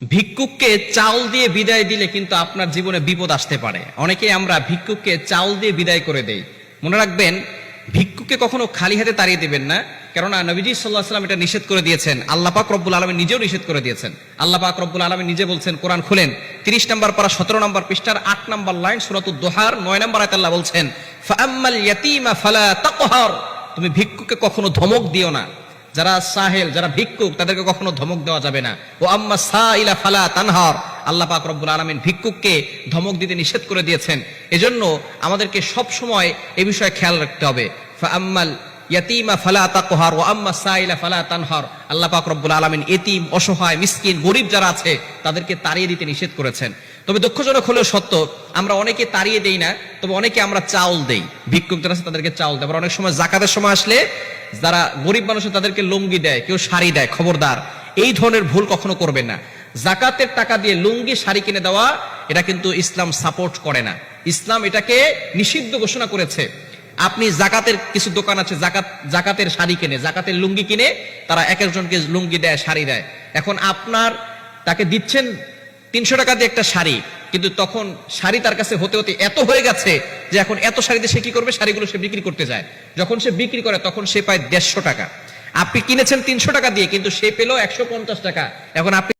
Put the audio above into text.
ভিক্ষুককে চাউল দিয়ে বিদায় দিলে কিন্তু আপনার জীবনে বিপদ আসতে পারে। অনেকে আমরা ভিক্ষুককে চাউল দিয়ে বিদায় করে দেই। মনে রাখবেন, ভিক্ষুককে কখনো খালি হাতে তাড়িয়ে দিবেন না, কেননা নবীজি সাল্লাল্লাহু আলাইহি ওয়াসাল্লাম এটা নিষেধ করে দিয়েছেন। আল্লাহ পাক রব্বুল আলামিন নিজেও নিষেধ করে দিয়েছেন। আল্লাহ পাক রব্বুল আলামিন নিজে বলছেন, কোরআন খুলেন 30 নম্বর পারা 17 নম্বর পৃষ্ঠার 8 নম্বর লাইন, সূরাতুদ দুহার 9 নম্বর আয়াতে আল্লাহ বলছেন, ফাআম্মাল ইয়াতীমা ফালা তাকহার, তুমি ভিক্ষুককে কখনো ধমক দিও না। যারা সাহেল, যারা ভিক্ষুক, তাদেরকে কখনো ধমক দেওয়া যাবে না। ও আম্মা সাইলা ফালা তানহার, আল্লাহ পাক রব্বুল আলামিন ভিক্ষুককে ধমক দিতে নিষেধ করে দিয়েছেন। এজন্য আমাদেরকে সব সময় এই বিষয়ে খেয়াল রাখতে হবে। ফাআম্মাল ইয়াতীমা ফালা তাকহার ওয়া আম্মা সাইলা ফালা তানহার, আল্লাহ পাক রব্বুল আলামিন এতিম, অসহায়, মিসকিন, গরীব যারা আছে তাদেরকে তাড়িয়ে দিতে নিষেধ করেছেন। তবে দুঃখজনক হলেও সত্য, আমরা অনেকে তাড়িয়ে দেই না, তবে অনেকে আমরা চাউল দেই। ভিক্ষুক যারা আছে তাদেরকে চাউল দেয়। আবার অনেক সময় জাকাতের সময় আসলে যারা গরিব মানুষ তাদেরকে লুঙ্গি দেয়, কেউ শাড়ি দেয়। খবরদার, এই ধরনের ভুল কখনো করবেন না। জাকাতের টাকা দিয়ে লুঙ্গি, শাড়ি কিনে দেওয়া, এটা কিন্তু ইসলাম সাপোর্ট করে না। ইসলাম এটাকে নিষিদ্ধ ঘোষণা করেছে। আপনি জাকাতের কিছু দোকান আছে, জাকাতের শাড়ি কিনে, জাকাতের লুঙ্গি কিনে তারা এক একজনকে লুঙ্গি দেয়, শাড়ি দেয়। এখন আপনার তাকে দিচ্ছেন 300 টাকা দিয়ে একটা শাড়ি, কিন্তু তখন শাড়ি তার কাছে হতে হতে এত হয়ে গেছে যে এখন এত শাড়িতে সে কি করবে, শাড়িগুলো সে বিক্রি করতে যায়। যখন সে বিক্রি করে তখন সে পায় 150 টাকা। আপনি কিনেছেন 300 টাকা দিয়ে, কিন্তু সে পেল 150 টাকা। এখন আপনি